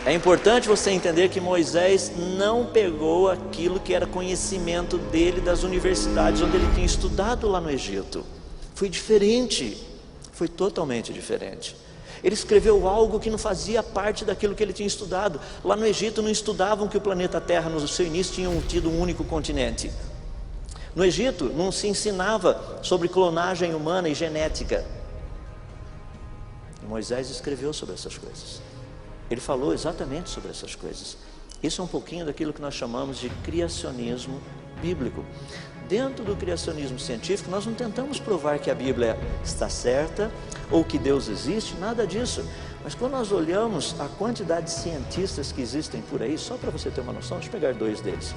É importante você entender que Moisés não pegou aquilo que era conhecimento dele das universidades onde ele tinha estudado lá no Egito. Foi diferente, foi totalmente diferente. Ele escreveu algo que não fazia parte daquilo que ele tinha estudado. Lá no Egito não estudavam que o planeta Terra no seu início tinha tido um único continente. No Egito não se ensinava sobre clonagem humana e genética. E Moisés escreveu sobre essas coisas. Ele falou exatamente sobre essas coisas. Isso é um pouquinho daquilo que nós chamamos de criacionismo bíblico. Dentro do criacionismo científico, nós não tentamos provar que a Bíblia está certa ou que Deus existe, nada disso. Mas quando nós olhamos a quantidade de cientistas que existem por aí, só para você ter uma noção, deixa eu pegar dois deles.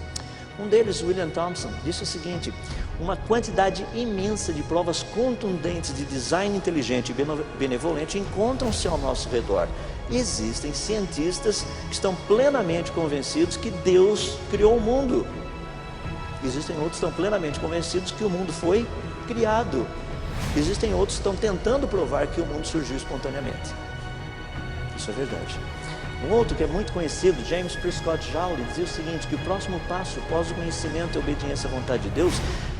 Um deles, William Thompson, disse o seguinte: uma quantidade imensa de provas contundentes de design inteligente e benevolente encontram-se ao nosso redor. Existem cientistas que estão plenamente convencidos que Deus criou o mundo. Existem outros que estão plenamente convencidos que o mundo foi criado. Existem outros que estão tentando provar que o mundo surgiu espontaneamente. Isso é verdade. Um outro que é muito conhecido, James Prescott Joule, dizia o seguinte, que o próximo passo após o conhecimento e obediência à vontade de Deus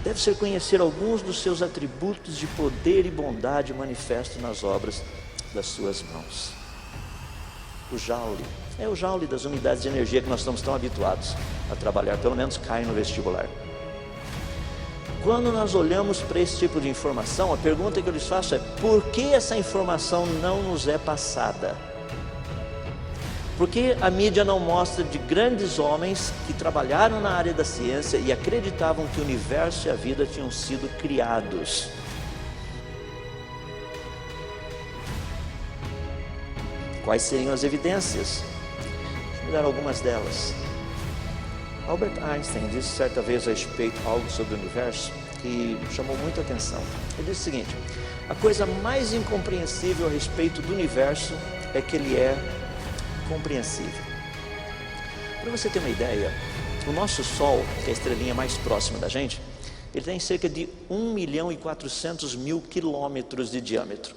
deve ser conhecer alguns dos seus atributos de poder e bondade manifestos nas obras das suas mãos. O Joule é o Joule das unidades de energia que nós estamos tão habituados a trabalhar, pelo menos cai no vestibular. Quando nós olhamos para esse tipo de informação, a pergunta que eu lhes faço é: por que essa informação não nos é passada? Por que a mídia não mostra de grandes homens que trabalharam na área da ciência e acreditavam que o universo e a vida tinham sido criados? Quais seriam as evidências? Deixa eu dar algumas delas. Albert Einstein disse certa vez a respeito algo sobre o universo que chamou muita atenção. Ele disse o seguinte: a coisa mais incompreensível a respeito do universo é que ele é compreensível. Para você ter uma ideia, o nosso Sol, que é a estrelinha mais próxima da gente, ele tem cerca de 1.400.000 quilômetros de diâmetro.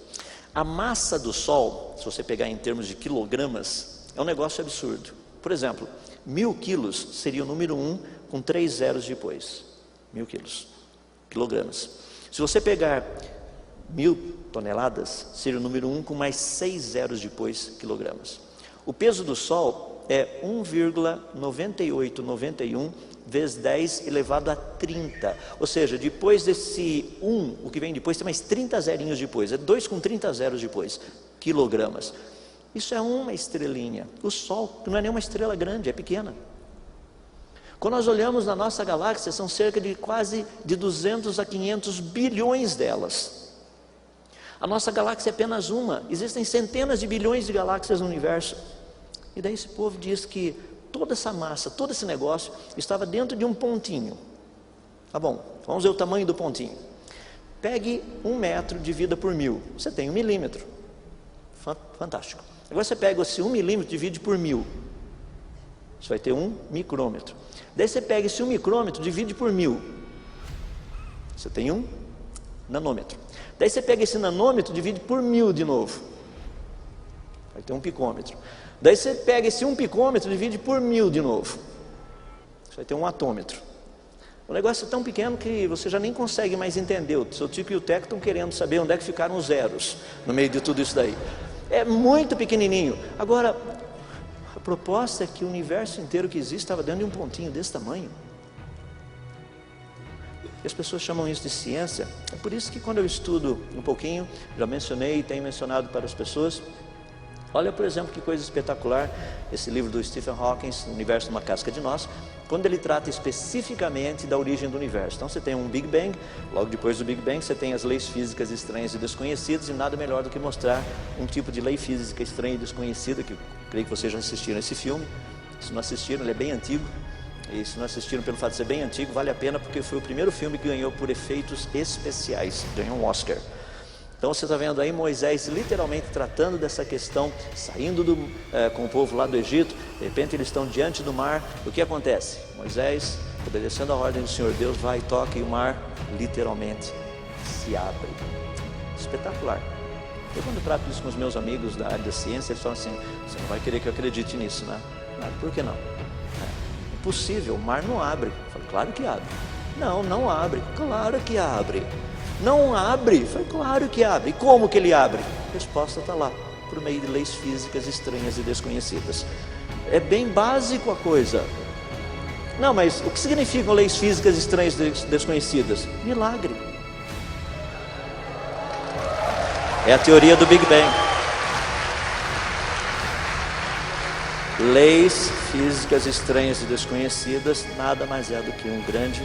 A massa do Sol, se você pegar em termos de quilogramas, é um negócio absurdo. Por exemplo, 1.000 quilos seria o número 1 com 3 zeros depois. 1.000 quilos, quilogramas. Se você pegar 1.000 toneladas, seria o número 1 com mais 6 zeros depois, quilogramas. O peso do Sol é 1,9891 vezes 10 elevado a 30. Ou seja, depois desse 1, o que vem depois, tem mais 30 zerinhos depois. É 2 com 30 zeros depois, quilogramas. Isso é uma estrelinha. O Sol não é nem uma estrela grande, é pequena. Quando nós olhamos na nossa galáxia, são cerca de quase de 200 a 500 bilhões delas. A nossa galáxia é apenas uma. Existem centenas de bilhões de galáxias no universo. E daí esse povo diz que toda essa massa, todo esse negócio estava dentro de um pontinho. Tá bom, vamos ver o tamanho do pontinho. Pegue 1 metro, divida por 1000. Você tem 1 milímetro. Fantástico. Agora você pega esse 1 milímetro, divide por 1000. Você vai ter 1 micrômetro. Daí você pega esse 1 micrômetro, divide por 1000. Você tem 1 nanômetro. Daí você pega esse nanômetro, divide por 1000 de novo. Vai ter 1 picômetro. Daí você pega esse 1 picômetro, divide por 1000 de novo. Você vai ter 1 atômetro. O negócio é tão pequeno que você já nem consegue mais entender. O seu tipo e o Teco estão querendo saber onde é que ficaram os zeros no meio de tudo isso daí. É muito pequenininho. Agora, a proposta é que o universo inteiro que existe estava dentro de um pontinho desse tamanho. E as pessoas chamam isso de ciência. É por isso que quando eu estudo um pouquinho, já mencionei e tenho mencionado para as pessoas, olha, por exemplo, que coisa espetacular, esse livro do Stephen Hawking, O Universo numa Casca de Nós, quando ele trata especificamente da origem do universo. Então você tem um Big Bang, logo depois do Big Bang você tem as leis físicas estranhas e desconhecidas, e nada melhor do que mostrar um tipo de lei física estranha e desconhecida, que eu creio que vocês já assistiram esse filme. Se não assistiram, ele é bem antigo, e se não assistiram pelo fato de ser bem antigo, vale a pena, porque foi o primeiro filme que ganhou por efeitos especiais, ganhou um Oscar. Então você está vendo aí Moisés literalmente tratando dessa questão, saindo com o povo lá do Egito. De repente eles estão diante do mar. O que acontece? Moisés, obedecendo a ordem do Senhor Deus, vai e toca, e o mar literalmente se abre. Espetacular. Eu quando trato isso com os meus amigos da área da ciência, eles falam assim, você não vai querer que eu acredite nisso, né? Por que não? Impossível, o mar não abre. Eu falo, claro que abre. Não, não abre. Claro que abre. Não abre. Eu falo, claro que abre. E como que ele abre? A resposta está lá, por meio de leis físicas estranhas e desconhecidas. É bem básico a coisa. Não, mas o que significam leis físicas estranhas e desconhecidas? Milagre. É a teoria do Big Bang. Leis físicas estranhas e desconhecidas nada mais é do que um grande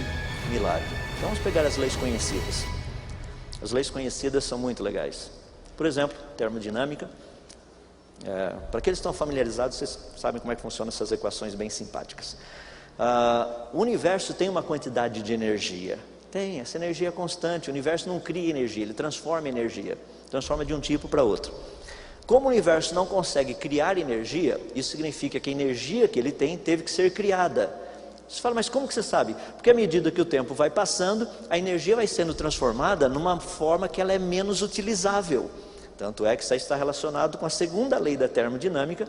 milagre. Vamos pegar as leis conhecidas. As leis conhecidas são muito legais. Por exemplo, termodinâmica. Para aqueles que estão familiarizados, vocês sabem como é que funcionam essas equações bem simpáticas. O universo tem uma quantidade de energia. Tem, essa energia é constante. O universo não cria energia, ele transforma energia. Transforma de um tipo para outro. Como o universo não consegue criar energia, isso significa que a energia que ele tem teve que ser criada. Você fala, mas como que você sabe? Porque à medida que o tempo vai passando, a energia vai sendo transformada numa forma que ela é menos utilizável. Tanto é que isso está relacionado com a segunda lei da termodinâmica,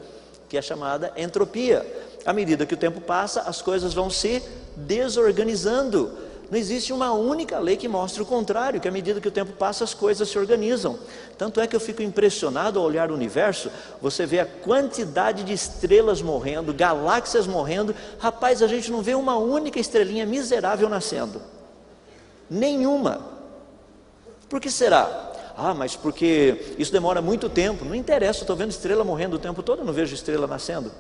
que é chamada entropia. À medida que o tempo passa, as coisas vão se desorganizando. Não existe uma única lei que mostre o contrário, que à medida que o tempo passa, as coisas se organizam. Tanto é que eu fico impressionado ao olhar o universo, você vê a quantidade de estrelas morrendo, galáxias morrendo. Rapaz, a gente não vê uma única estrelinha miserável nascendo. Nenhuma. Por que será? Mas porque isso demora muito tempo. Não interessa, eu estou vendo estrela morrendo o tempo todo, eu não vejo estrela nascendo.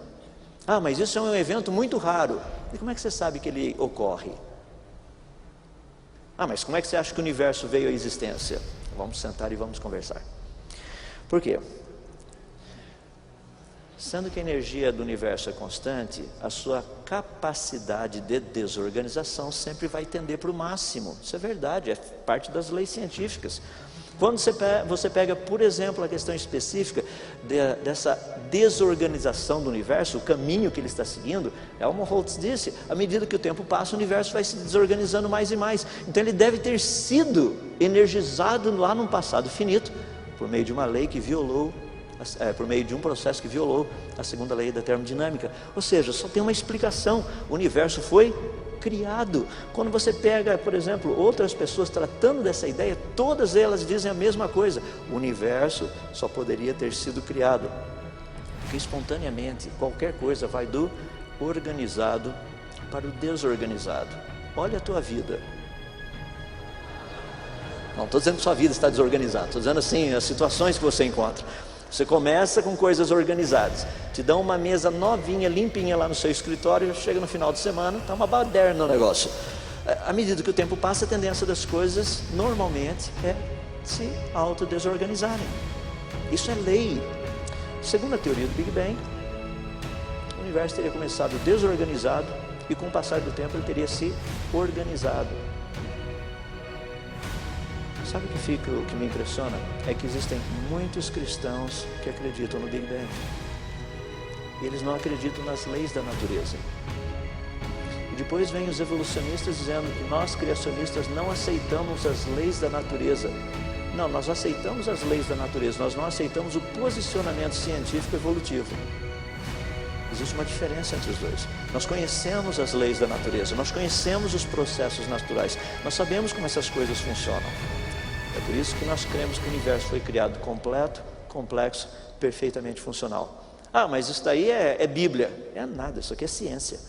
Mas isso é um evento muito raro. E como é que você sabe que ele ocorre? Mas como é que você acha que o universo veio à existência? Vamos sentar e vamos conversar. Por quê? Sendo que a energia do universo é constante, a sua capacidade de desorganização sempre vai tender para o máximo. Isso é verdade, é parte das leis científicas. Quando você pega, por exemplo, a questão específica dessa desorganização do universo, o caminho que ele está seguindo, Helmholtz disse, à medida que o tempo passa, o universo vai se desorganizando mais e mais. Então ele deve ter sido energizado lá num passado finito, por meio de uma lei que violou, por meio de um processo que violou a segunda lei da termodinâmica. Ou seja, só tem uma explicação, o universo foi criado. Quando você pega, por exemplo, outras pessoas tratando dessa ideia, todas elas dizem a mesma coisa: o universo só poderia ter sido criado porque espontaneamente qualquer coisa vai do organizado para o desorganizado. Olha a tua vida. Não estou dizendo que sua vida está desorganizada, estou dizendo assim, as situações que você encontra. Você começa com coisas organizadas, te dão uma mesa novinha, limpinha lá no seu escritório, chega no final de semana, está uma baderna o negócio. À medida que o tempo passa, a tendência das coisas, normalmente, é se autodesorganizarem. Isso é lei. Segundo a teoria do Big Bang, o universo teria começado desorganizado e com o passar do tempo ele teria se organizado. Sabe o que me impressiona? É que existem muitos cristãos que acreditam no Big Bang. E eles não acreditam nas leis da natureza. E depois vem os evolucionistas dizendo que nós, criacionistas, não aceitamos as leis da natureza. Não, nós aceitamos as leis da natureza, nós não aceitamos o posicionamento científico evolutivo. Existe uma diferença entre os dois. Nós conhecemos as leis da natureza, nós conhecemos os processos naturais, nós sabemos como essas coisas funcionam. É por isso que nós cremos que o universo foi criado completo, complexo, perfeitamente funcional. Mas isso daí é Bíblia. É nada, isso aqui é ciência.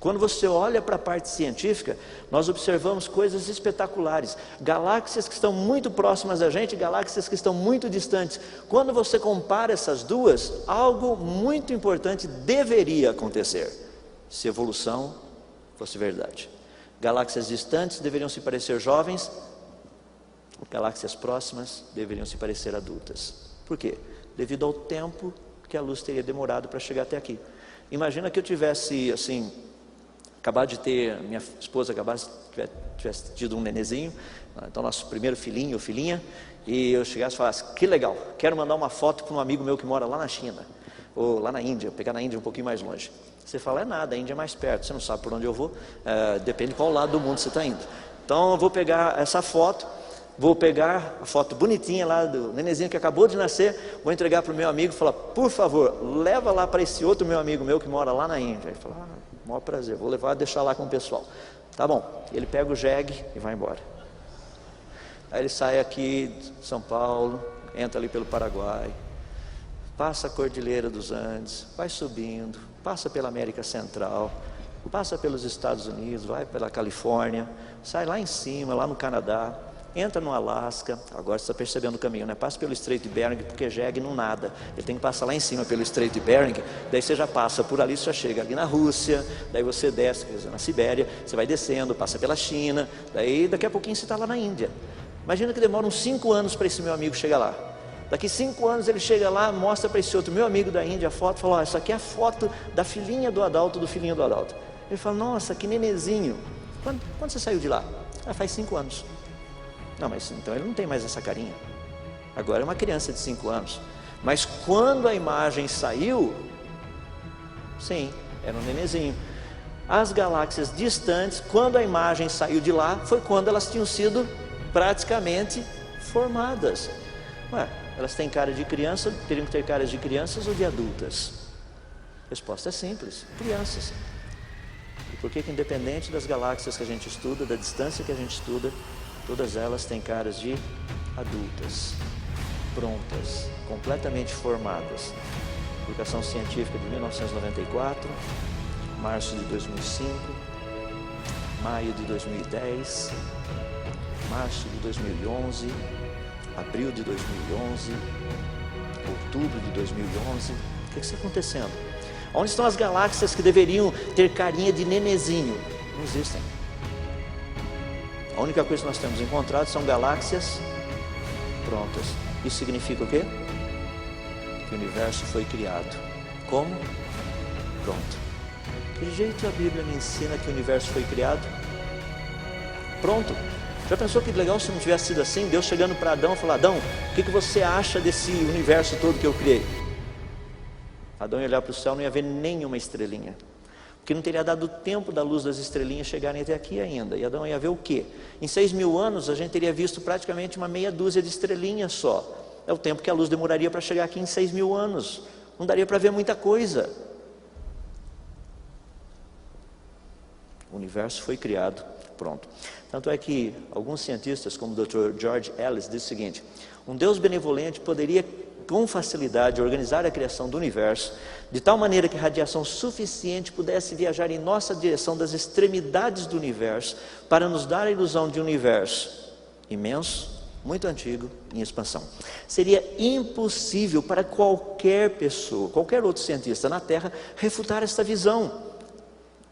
Quando você olha para a parte científica, nós observamos coisas espetaculares. Galáxias que estão muito próximas da gente, galáxias que estão muito distantes. Quando você compara essas duas, algo muito importante deveria acontecer, se evolução fosse verdade. Galáxias distantes deveriam se parecer jovens, galáxias próximas deveriam se parecer adultas. Por quê? Devido ao tempo que a luz teria demorado para chegar até aqui. Imagina que eu tivesse, assim, acabado de ter, minha esposa tivesse tido um nenezinho, então nosso primeiro filhinho ou filhinha, e eu chegasse e falasse, que legal, quero mandar uma foto para um amigo meu que mora lá na China, ou lá na Índia, pegar na Índia um pouquinho mais longe. Você fala, é nada, a Índia é mais perto, você não sabe por onde eu vou, depende de qual lado do mundo você está indo. Então eu vou pegar essa foto, vou pegar a foto bonitinha lá do nenenzinho que acabou de nascer, vou entregar para o meu amigo e falar, por favor, leva lá para esse outro meu amigo meu que mora lá na Índia. Ele fala, maior prazer, vou levar e deixar lá com o pessoal. Tá bom, ele pega o jegue e vai embora. Aí ele sai aqui de São Paulo, entra ali pelo Paraguai, passa a Cordilheira dos Andes, vai subindo, passa pela América Central, passa pelos Estados Unidos, vai pela Califórnia, sai lá em cima, lá no Canadá, entra no Alasca, agora você está percebendo o caminho, né? Passa pelo Estreito de Bering, porque jegue não nada, ele tem que passar lá em cima pelo Estreito de Bering, daí você já passa por ali, você já chega ali na Rússia, daí você desce, quer dizer, na Sibéria, você vai descendo, passa pela China, daí daqui a pouquinho você está lá na Índia. Imagina que demora uns 5 anos para esse meu amigo chegar lá. Daqui 5 anos ele chega lá, mostra para esse outro meu amigo da Índia a foto, fala, essa aqui é a foto da filhinha do Adalto, do filhinho do Adalto. Ele fala, nossa, que nenenzinho, quando você saiu de lá? Faz 5 anos. Não, mas então ele não tem mais essa carinha. Agora é uma criança de 5 anos. Mas quando a imagem saiu, sim, era um nenenzinho. As galáxias distantes, quando a imagem saiu de lá, foi quando elas tinham sido praticamente formadas. Ué, elas têm cara de criança, teriam que ter caras de crianças ou de adultas? A resposta é simples, crianças. E por que independente das galáxias que a gente estuda, da distância que a gente estuda, todas elas têm caras de adultas, prontas, completamente formadas. Publicação científica de 1994, março de 2005, maio de 2010, março de 2011, abril de 2011, outubro de 2011. O que está acontecendo? Onde estão as galáxias que deveriam ter carinha de nenezinho? Não existem. A única coisa que nós temos encontrado são galáxias prontas. Isso significa o quê? Que o universo foi criado. Como? Pronto. Que jeito a Bíblia me ensina que o universo foi criado? Pronto. Já pensou que legal se não tivesse sido assim? Deus chegando para Adão e falar, Adão, o que você acha desse universo todo que eu criei? Adão ia olhar para o céu, não ia ver nenhuma estrelinha. Porque não teria dado tempo da luz das estrelinhas chegarem até aqui ainda. E Adão ia ver o quê? Em 6.000 anos a gente teria visto praticamente uma meia dúzia de estrelinhas só. É o tempo que a luz demoraria para chegar aqui em 6.000 anos. Não daria para ver muita coisa. O universo foi criado, pronto. Tanto é que alguns cientistas, como o Dr. George Ellis, diz o seguinte: um Deus benevolente poderia com facilidade organizar a criação do universo, de tal maneira que radiação suficiente pudesse viajar em nossa direção das extremidades do universo, para nos dar a ilusão de um universo imenso, muito antigo, em expansão. Seria impossível para qualquer pessoa, qualquer outro cientista na Terra, refutar esta visão.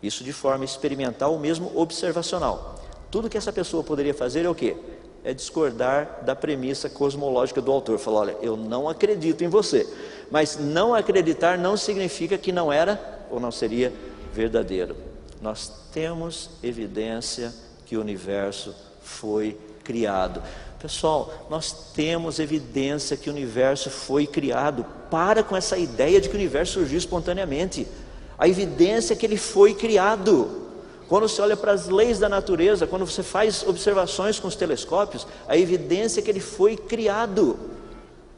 Isso de forma experimental ou mesmo observacional. Tudo que essa pessoa poderia fazer é o quê? É discordar da premissa cosmológica do autor. Falar, olha, eu não acredito em você. Mas não acreditar não significa que não era ou não seria verdadeiro. Nós temos evidência que o universo foi criado. Pessoal, nós temos evidência que o universo foi criado. Para com essa ideia de que o universo surgiu espontaneamente. A evidência é que ele foi criado. Quando você olha para as leis da natureza, quando você faz observações com os telescópios, a evidência é que ele foi criado.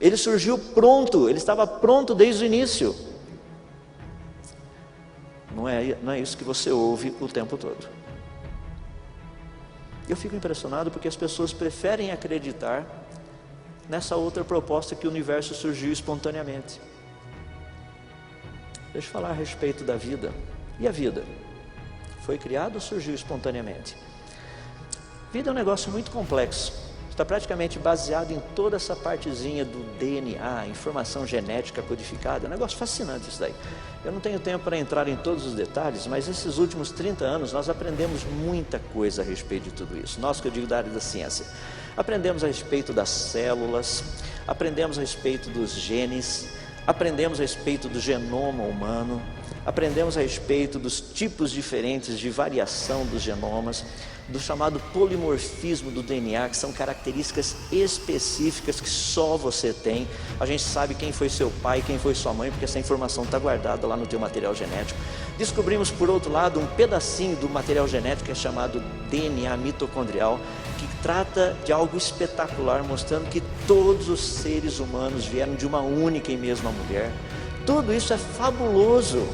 Ele surgiu pronto, ele estava pronto desde o início. Não é isso que você ouve o tempo todo. Eu fico impressionado porque as pessoas preferem acreditar nessa outra proposta que o universo surgiu espontaneamente. Deixa eu falar a respeito da vida. E a vida? Foi criado ou surgiu espontaneamente? Vida é um negócio muito complexo. Está praticamente baseado em toda essa partezinha do DNA, informação genética codificada. É um negócio fascinante isso daí. Eu não tenho tempo para entrar em todos os detalhes, mas esses últimos 30 anos nós aprendemos muita coisa a respeito de tudo isso. Nós, que eu digo da área da ciência. Aprendemos a respeito das células, aprendemos a respeito dos genes, aprendemos a respeito do genoma humano, aprendemos a respeito dos tipos diferentes de variação dos genomas, do chamado polimorfismo do DNA, que são características específicas que só você tem. A gente sabe quem foi seu pai, quem foi sua mãe, porque essa informação está guardada lá no teu material genético. Descobrimos, por outro lado, um pedacinho do material genético que é chamado DNA mitocondrial, que trata de algo espetacular, mostrando que todos os seres humanos vieram de uma única e mesma mulher. Tudo isso é fabuloso.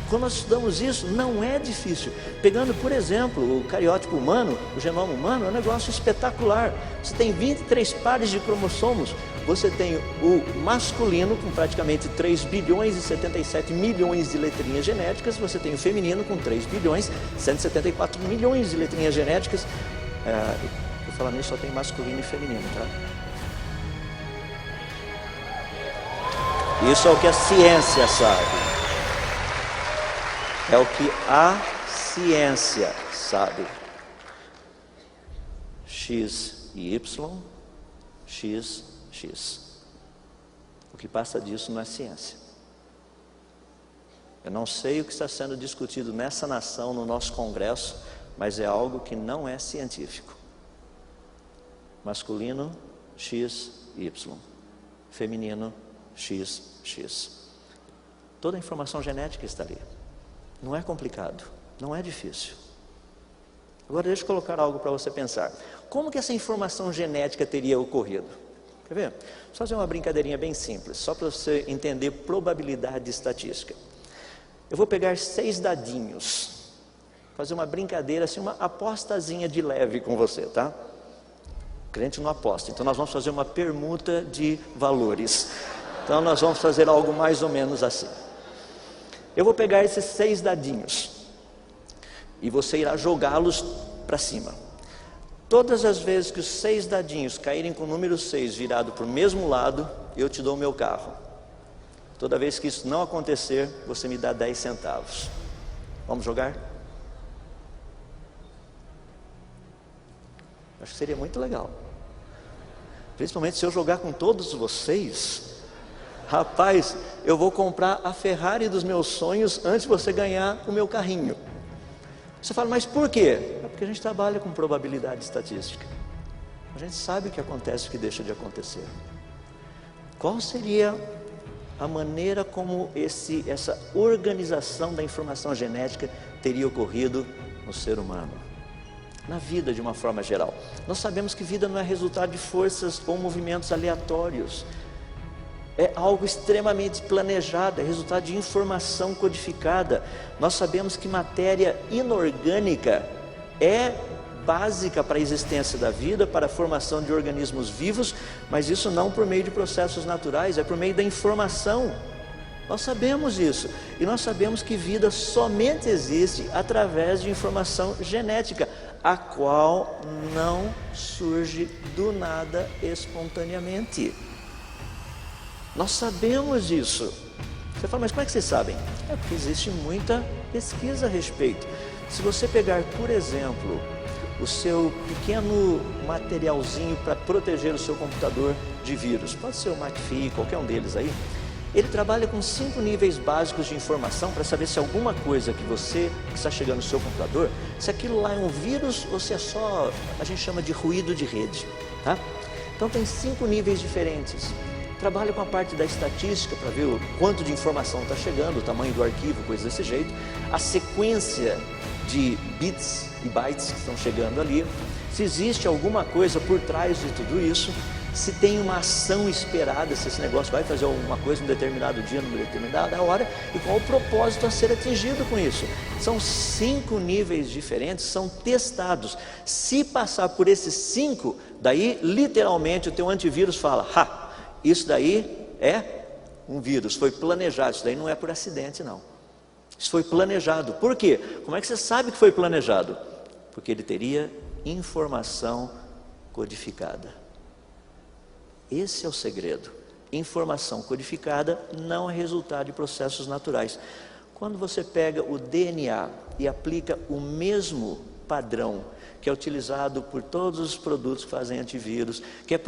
Quando nós estudamos isso, não é difícil. Pegando, por exemplo, o cariótipo humano, o genoma humano, é um negócio espetacular. Você tem 23 pares de cromossomos. Você tem o masculino com praticamente 3 bilhões e 77 milhões de letrinhas genéticas. Você tem o feminino com 3 bilhões e 174 milhões de letrinhas genéticas. Vou falar nisso, só tem masculino e feminino, tá? Isso é o que a ciência sabe. É o que a ciência sabe. X e Y, X, X. O que passa disso não é ciência. Eu não sei o que está sendo discutido nessa nação, no nosso Congresso, mas é algo que não é científico. Masculino, X, Y. Feminino, X, X. Toda a informação genética está ali. Não é complicado, não é difícil. Agora deixa eu colocar algo para você pensar. Como que essa informação genética teria ocorrido? Quer ver? Vou fazer uma brincadeirinha bem simples, só para você entender probabilidade estatística. Eu vou pegar 6 dadinhos, fazer uma brincadeira, assim, uma apostazinha de leve com você, tá? O crente não aposta, então nós vamos fazer uma permuta de valores. Então nós vamos fazer algo mais ou menos assim. Eu vou pegar esses 6 dadinhos e você irá jogá-los para cima. Todas as vezes que os 6 dadinhos caírem com o número 6 virado para o mesmo lado, eu te dou o meu carro. Toda vez que isso não acontecer, você me dá 10 centavos. Vamos jogar? Acho que seria muito legal. Principalmente se eu jogar com todos vocês. Rapaz, eu vou comprar a Ferrari dos meus sonhos antes de você ganhar o meu carrinho. Você fala, mas por quê? É porque a gente trabalha com probabilidade estatística. A gente sabe o que acontece e o que deixa de acontecer. Qual seria a maneira como essa organização da informação genética teria ocorrido no ser humano? Na vida de uma forma geral. Nós sabemos que vida não é resultado de forças ou movimentos aleatórios. É algo extremamente planejado, é resultado de informação codificada. Nós sabemos que matéria inorgânica é básica para a existência da vida, para a formação de organismos vivos, mas isso não por meio de processos naturais, é por meio da informação. Nós sabemos isso, e nós sabemos que vida somente existe através de informação genética, a qual não surge do nada espontaneamente. Nós sabemos disso. Você fala, mas como é que vocês sabem? É porque existe muita pesquisa a respeito. Se você pegar, por exemplo, o seu pequeno materialzinho para proteger o seu computador de vírus, pode ser o McAfee, qualquer um deles aí, ele trabalha com 5 níveis básicos de informação para saber se alguma coisa que está chegando no seu computador, se aquilo lá é um vírus ou se é só, a gente chama de ruído de rede, tá? Então tem 5 níveis diferentes. Trabalha com a parte da estatística para ver o quanto de informação está chegando, o tamanho do arquivo, coisas desse jeito, a sequência de bits e bytes que estão chegando ali, se existe alguma coisa por trás de tudo isso, se tem uma ação esperada, se esse negócio vai fazer alguma coisa em um determinado dia, numa determinada hora, e qual o propósito a ser atingido com isso. São 5 níveis diferentes, são testados. Se passar por esses 5, daí literalmente o teu antivírus fala, isso daí é um vírus, foi planejado, isso daí não é por acidente não. Isso foi planejado. Por quê? Como é que você sabe que foi planejado? Porque ele teria informação codificada. Esse é o segredo. Informação codificada não é resultado de processos naturais. Quando você pega o DNA e aplica o mesmo padrão que é utilizado por todos os produtos que fazem antivírus, que é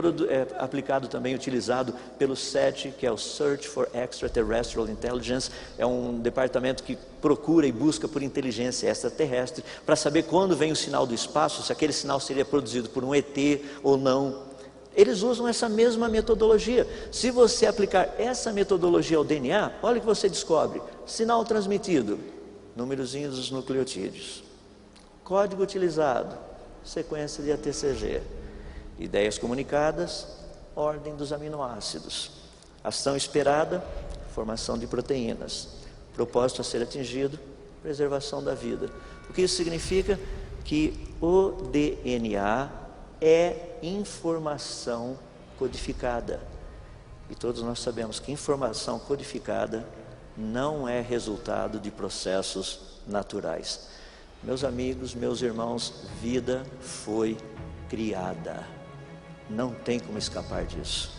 aplicado também, utilizado pelo SETI, que é o Search for Extraterrestrial Intelligence, é um departamento que procura e busca por inteligência extraterrestre, para saber quando vem o sinal do espaço, se aquele sinal seria produzido por um ET ou não. Eles usam essa mesma metodologia. Se você aplicar essa metodologia ao DNA, olha o que você descobre. Sinal transmitido, númerozinho dos nucleotídeos. Código utilizado, sequência de ATCG. Ideias comunicadas, ordem dos aminoácidos. Ação esperada, formação de proteínas. Propósito a ser atingido, preservação da vida. O que isso significa? Que o DNA é informação codificada. E todos nós sabemos que informação codificada não é resultado de processos naturais. Meus amigos, meus irmãos, vida foi criada. Não tem como escapar disso.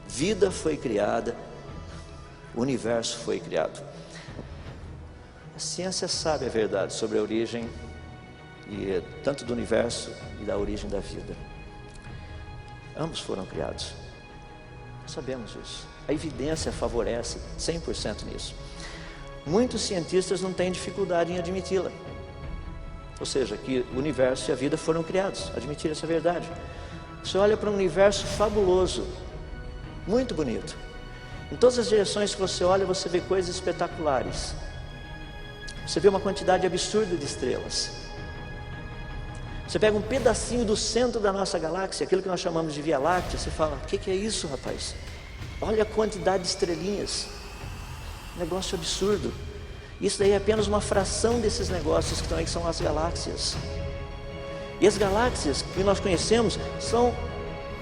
Vida foi criada, o universo foi criado. A ciência sabe a verdade sobre a origem tanto do universo e da origem da vida. Ambos foram criados. Sabemos isso. A evidência favorece 100% nisso. Muitos cientistas não têm dificuldade em admiti-la. Ou seja, que o universo e a vida foram criados. Admitir essa verdade. Você olha para um universo fabuloso, muito bonito. Em todas as direções que você olha, você vê coisas espetaculares. Você vê uma quantidade absurda de estrelas. Você pega um pedacinho do centro da nossa galáxia, aquilo que nós chamamos de Via Láctea, você fala, o que é isso, rapaz? Olha a quantidade de estrelinhas. Negócio absurdo. Isso daí é apenas uma fração desses negócios que estão aí, que são as galáxias. E as galáxias que nós conhecemos são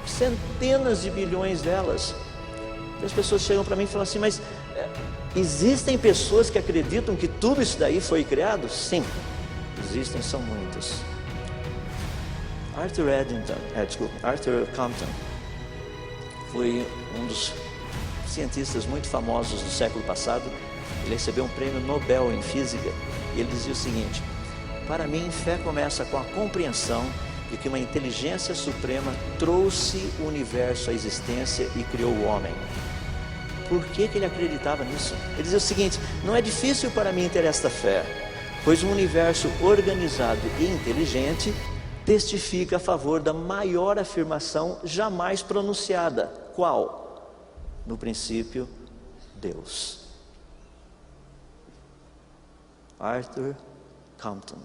centenas de bilhões delas. E as pessoas chegam para mim e falam assim, mas existem pessoas que acreditam que tudo isso daí foi criado? Sim, existem, são muitas. Arthur Compton foi um dos cientistas muito famosos do século passado. Ele recebeu um prêmio Nobel em Física e ele dizia o seguinte: para mim, fé começa com a compreensão de que uma inteligência suprema trouxe o universo à existência e criou o homem. Por que ele acreditava nisso? Ele dizia o seguinte: não é difícil para mim ter esta fé, pois um universo organizado e inteligente testifica a favor da maior afirmação jamais pronunciada. Qual? No princípio, Deus. Arthur Compton,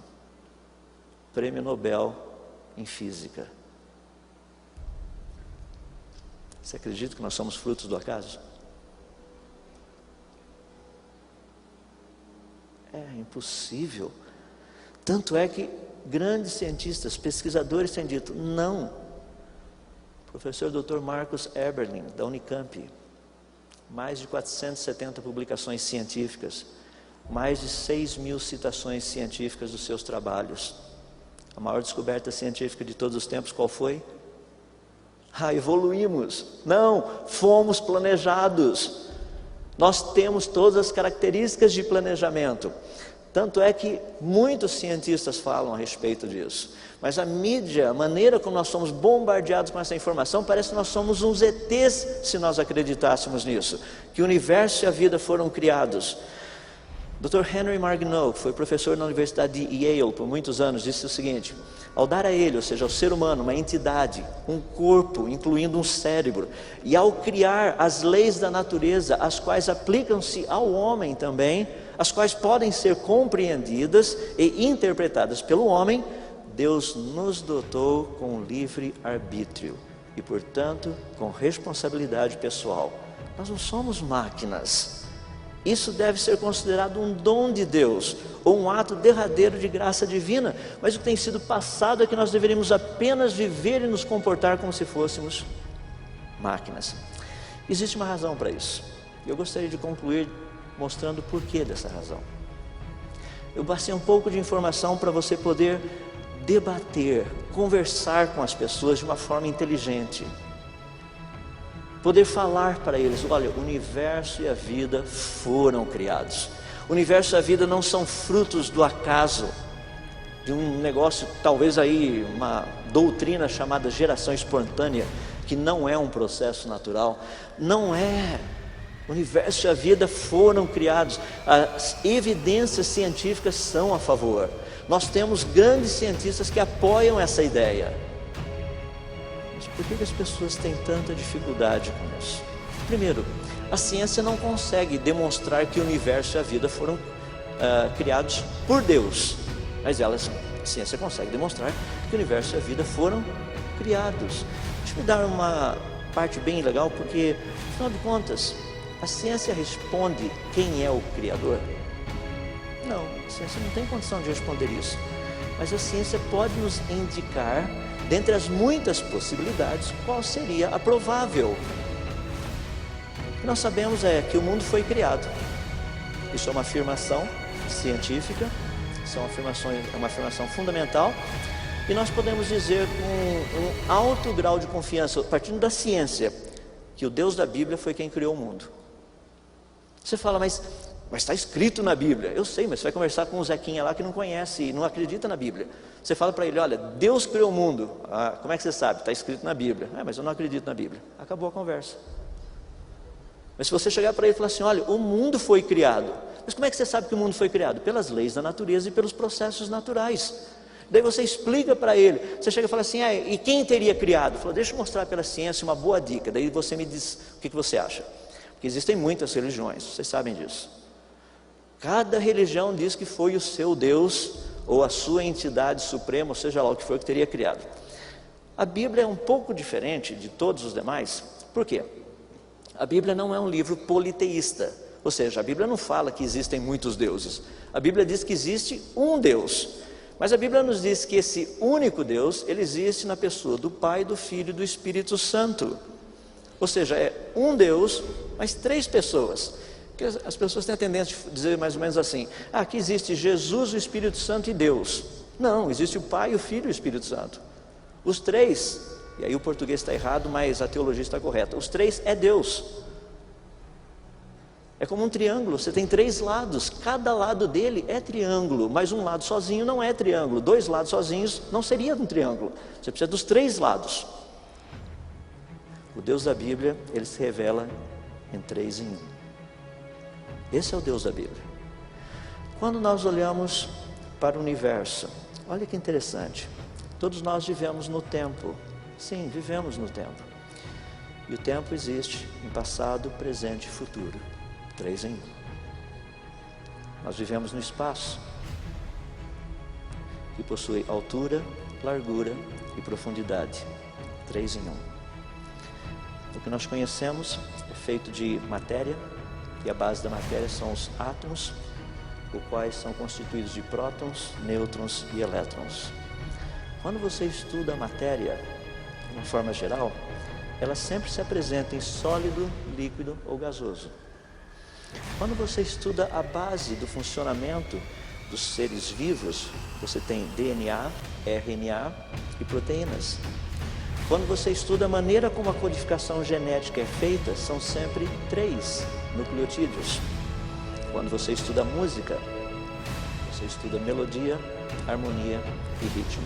Prêmio Nobel em Física. Você acredita que nós somos frutos do acaso? É impossível. Tanto é que grandes cientistas, pesquisadores têm dito, não. O professor Dr. Marcus Eberlin, da Unicamp, mais de 470 publicações científicas, mais de 6.000 citações científicas dos seus trabalhos. A maior descoberta científica de todos os tempos, qual foi? Evoluímos. Não, fomos planejados. Nós temos todas as características de planejamento. Tanto é que muitos cientistas falam a respeito disso. Mas a mídia, a maneira como nós somos bombardeados com essa informação, parece que nós somos uns ETs se nós acreditássemos nisso. Que o universo e a vida foram criados. Dr. Henry Margenau, que foi professor na Universidade de Yale por muitos anos, disse o seguinte: ao dar a ele, ou seja, ao ser humano, uma entidade, um corpo, incluindo um cérebro, e ao criar as leis da natureza, as quais aplicam-se ao homem também, as quais podem ser compreendidas e interpretadas pelo homem, Deus nos dotou com livre arbítrio e, portanto, com responsabilidade pessoal. Nós não somos máquinas. Isso deve ser considerado um dom de Deus, ou um ato derradeiro de graça divina, mas o que tem sido passado é que nós deveríamos apenas viver e nos comportar como se fôssemos máquinas. Existe uma razão para isso. Eu gostaria de concluir mostrando o porquê dessa razão. Eu passei um pouco de informação para você poder debater, conversar com as pessoas de uma forma inteligente. Poder falar para eles, olha, o universo e a vida foram criados. O universo e a vida não são frutos do acaso, de um negócio, talvez aí, uma doutrina chamada geração espontânea, que não é um processo natural. Não é. O universo e a vida foram criados. As evidências científicas são a favor. Nós temos grandes cientistas que apoiam essa ideia. Por que as pessoas têm tanta dificuldade com isso? Primeiro, a ciência não consegue demonstrar que o universo e a vida foram criados por Deus. Mas a ciência consegue demonstrar que o universo e a vida foram criados. Deixa eu dar uma parte bem legal, porque, afinal de contas, a ciência responde quem é o Criador? Não, a ciência não tem condição de responder isso. Mas a ciência pode nos indicar, dentre as muitas possibilidades, qual seria a provável. O que nós sabemos é que o mundo foi criado. Isso é uma afirmação científica, isso é uma afirmação fundamental. E nós podemos dizer com um alto grau de confiança, partindo da ciência, que o Deus da Bíblia foi quem criou o mundo. Você fala, mas está escrito na Bíblia. Eu sei, mas você vai conversar com o Zequinha lá que não conhece e não acredita na Bíblia. Você fala para ele, olha, Deus criou o mundo. Ah, como é que você sabe? Está escrito na Bíblia. Mas eu não acredito na Bíblia. Acabou a conversa. Mas se você chegar para ele e falar assim, olha, o mundo foi criado. Mas como é que você sabe que o mundo foi criado? Pelas leis da natureza e pelos processos naturais. Daí você explica para ele, você chega e fala assim, e quem teria criado? Fala, deixa eu mostrar pela ciência uma boa dica. Daí você me diz o que você acha. Porque existem muitas religiões, vocês sabem disso. Cada religião diz que foi o seu Deus ou a sua entidade suprema, ou seja lá o que foi que teria criado. A Bíblia é um pouco diferente de todos os demais. Por quê? A Bíblia não é um livro politeísta, ou seja, a Bíblia não fala que existem muitos deuses. A Bíblia diz que existe um Deus. Mas a Bíblia nos diz que esse único Deus, ele existe na pessoa do Pai, do Filho e do Espírito Santo. Ou seja, é um Deus, mas três pessoas. Porque as pessoas têm a tendência de dizer mais ou menos assim, aqui existe Jesus, o Espírito Santo e Deus. Não, existe o Pai, o Filho e o Espírito Santo. Os três, e aí o português está errado, mas a teologia está correta. Os três é Deus. É como um triângulo, você tem três lados, cada lado dele é triângulo, mas um lado sozinho não é triângulo, dois lados sozinhos não seria um triângulo, você precisa dos três lados. O Deus da Bíblia, ele se revela em 3 em 1. Esse é o Deus da Bíblia. Quando nós olhamos para o universo, olha que interessante, todos nós vivemos no tempo, sim, vivemos no tempo, e o tempo existe em passado, presente e futuro. 3 em 1. Nós vivemos no espaço, que possui altura, largura e profundidade. 3 em 1. O que nós conhecemos é feito de matéria, e a base da matéria são os átomos, os quais são constituídos de prótons, nêutrons e elétrons. Quando você estuda a matéria, de uma forma geral, ela sempre se apresenta em sólido, líquido ou gasoso. Quando você estuda a base do funcionamento dos seres vivos, você tem DNA, RNA e proteínas. Quando você estuda a maneira como a codificação genética é feita, são sempre 3 nucleotídeos. Quando você estuda a música, você estuda melodia, harmonia e ritmo.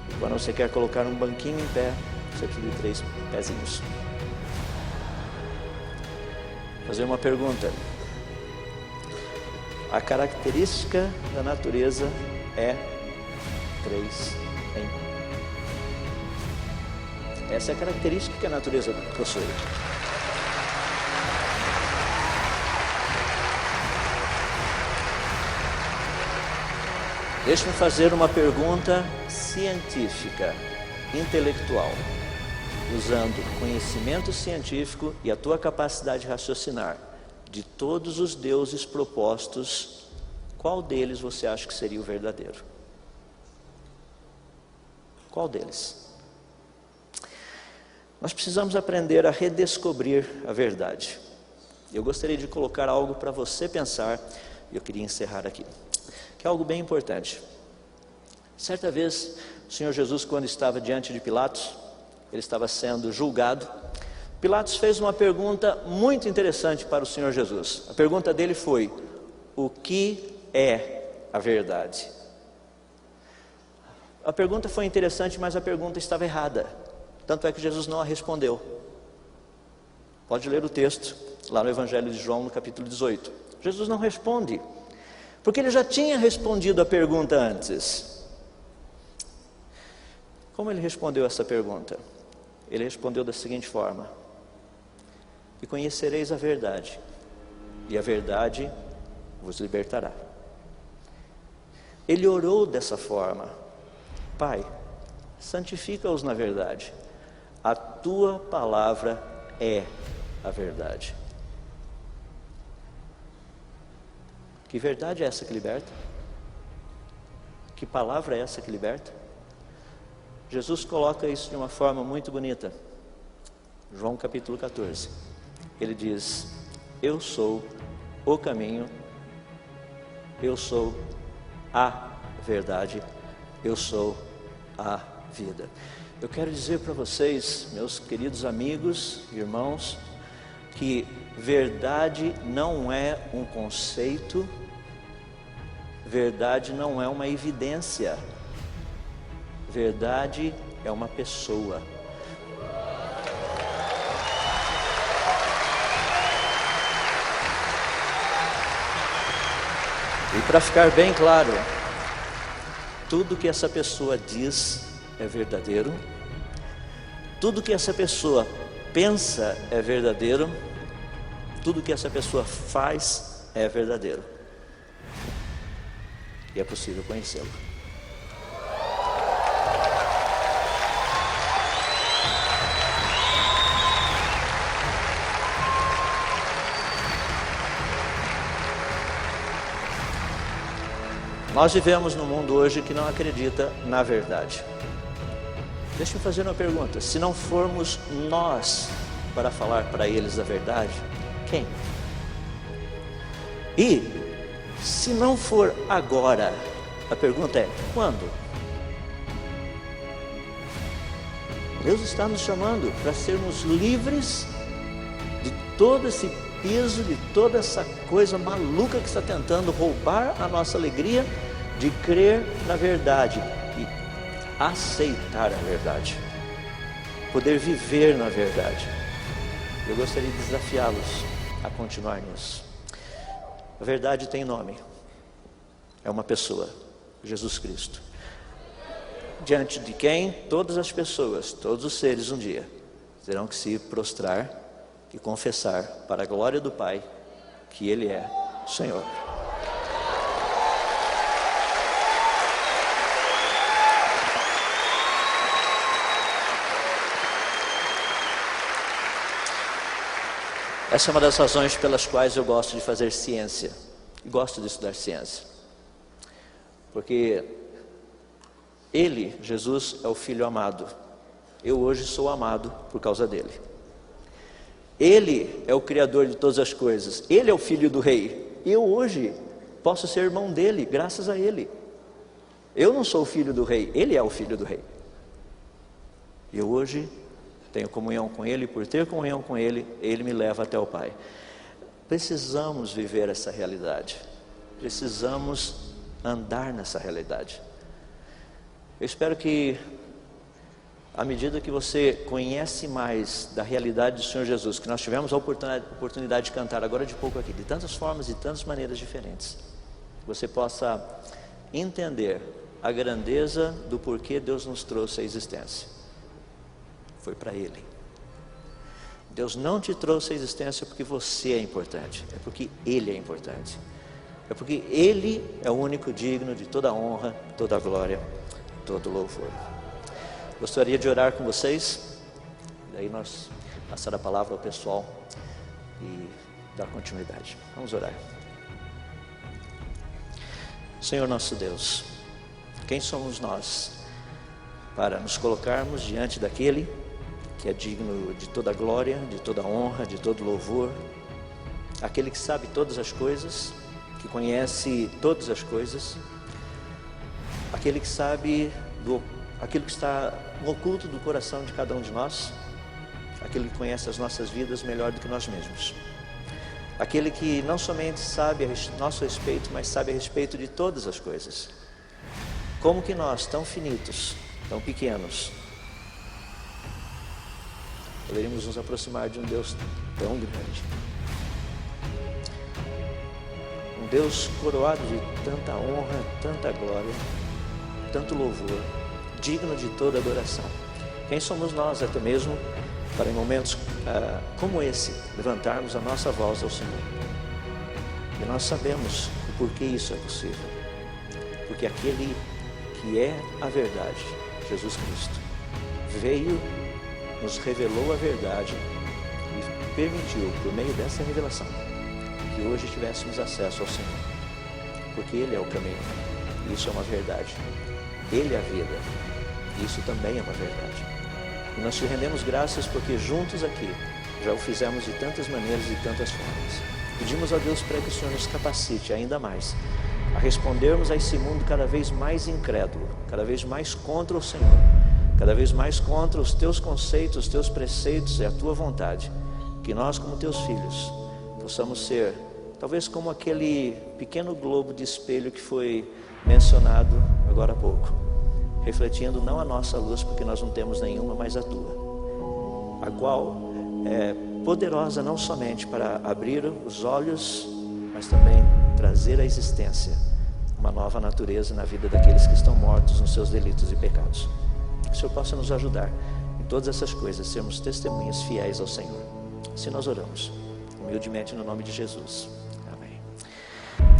E quando você quer colocar um banquinho em pé, você precisa de 3 pezinhos. Fazer uma pergunta. A característica da natureza é 3 em 1. Essa é a característica que a natureza possui. Deixe-me fazer uma pergunta científica, intelectual. Usando conhecimento científico e a tua capacidade de raciocinar, de todos os deuses propostos, qual deles você acha que seria o verdadeiro? Qual deles? Nós precisamos aprender a redescobrir a verdade. Eu gostaria de colocar algo para você pensar, e eu queria encerrar aqui, que é algo bem importante. Certa vez, o Senhor Jesus, quando estava diante de Pilatos, ele estava sendo julgado. Pilatos fez uma pergunta muito interessante para o Senhor Jesus. A pergunta dele foi: o que é a verdade? A pergunta foi interessante, mas a pergunta estava errada. Tanto é que Jesus não a respondeu. Pode ler o texto, lá no Evangelho de João, no capítulo 18. Jesus não responde, porque ele já tinha respondido a pergunta antes. Como ele respondeu essa pergunta? Ele respondeu da seguinte forma: e conhecereis a verdade, e a verdade vos libertará. Ele orou dessa forma: Pai, santifica-os na verdade. A tua palavra é a verdade. Que verdade é essa que liberta? Que palavra é essa que liberta? Jesus coloca isso de uma forma muito bonita. João capítulo 14. Ele diz: eu sou o caminho, eu sou a verdade, eu sou a vida. Eu quero dizer para vocês, meus queridos amigos, irmãos, que verdade não é um conceito, verdade não é uma evidência, verdade é uma pessoa. E para ficar bem claro, tudo que essa pessoa diz é verdadeiro, tudo que essa pessoa pensa é verdadeiro, tudo que essa pessoa faz é verdadeiro. E é possível conhecê-lo. Nós vivemos num mundo hoje que não acredita na verdade. Deixa eu fazer uma pergunta: se não formos nós para falar para eles a verdade, quem? E se não for agora, a pergunta é: quando? Deus está nos chamando para sermos livres de todo esse peso, de toda essa coisa maluca que está tentando roubar a nossa alegria de crer na verdade e aceitar a verdade, poder viver na verdade. Eu gostaria de desafiá-los a continuar nisso. A verdade tem nome, é uma pessoa, Jesus Cristo, diante de quem todas as pessoas, todos os seres um dia terão que se prostrar e confessar para a glória do Pai que Ele é o Senhor. Essa é uma das razões pelas quais eu gosto de fazer ciência, gosto de estudar ciência, porque Ele, Jesus, é o Filho amado. Eu hoje sou amado por causa dele. Ele é o Criador de todas as coisas, Ele é o Filho do Rei. Eu hoje posso ser irmão dele, graças a Ele. Eu não sou o filho do Rei, Ele é o Filho do Rei. Eu hoje tenho comunhão com Ele, por ter comunhão com Ele, Ele me leva até o Pai. Precisamos viver essa realidade, precisamos andar nessa realidade. Eu espero que, à medida que você conhece mais da realidade do Senhor Jesus, que nós tivemos a oportunidade de cantar agora de pouco aqui, de tantas formas e tantas maneiras diferentes, você possa entender a grandeza do porquê Deus nos trouxe à existência. Foi para Ele. Deus não te trouxe à existência porque você é importante, é porque Ele é importante, é porque Ele é o único digno de toda honra, toda glória, todo louvor. Gostaria de orar com vocês, daí nós passar a palavra ao pessoal e dar continuidade. Vamos orar. Senhor nosso Deus, quem somos nós para nos colocarmos diante daquele que é digno de toda glória, de toda honra, de todo louvor, aquele que sabe todas as coisas, que conhece todas as coisas, aquele que sabe aquilo que está no oculto do coração de cada um de nós, aquele que conhece as nossas vidas melhor do que nós mesmos, aquele que não somente sabe a nosso respeito, mas sabe a respeito de todas as coisas. Como que nós, tão finitos, tão pequenos, poderíamos nos aproximar de um Deus tão grande, um Deus coroado de tanta honra, tanta glória, tanto louvor, digno de toda adoração. Quem somos nós até mesmo para em momentos como esse levantarmos a nossa voz ao Senhor? E nós sabemos o porquê isso é possível, porque aquele que é a verdade, Jesus Cristo, veio, nos revelou a verdade e permitiu, por meio dessa revelação, que hoje tivéssemos acesso ao Senhor, porque Ele é o caminho, isso é uma verdade. Ele é a vida, isso também é uma verdade. E nós te rendemos graças porque juntos aqui já o fizemos de tantas maneiras e de tantas formas. Pedimos a Deus para que o Senhor nos capacite ainda mais a respondermos a esse mundo cada vez mais incrédulo, cada vez mais contra o Senhor, cada vez mais contra os teus conceitos, os teus preceitos e a tua vontade. Que nós, como teus filhos, possamos ser talvez como aquele pequeno globo de espelho que foi mencionado agora há pouco, refletindo não a nossa luz, porque nós não temos nenhuma, mas a tua, a qual é poderosa não somente para abrir os olhos, mas também trazer à existência uma nova natureza na vida daqueles que estão mortos nos seus delitos e pecados. Que o Senhor possa nos ajudar em todas essas coisas, sermos testemunhas fiéis ao Senhor. Assim nós oramos, humildemente no nome de Jesus. Amém.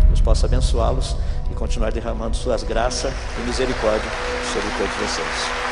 Deus possa abençoá-los e continuar derramando suas graças e misericórdia sobre todos vocês.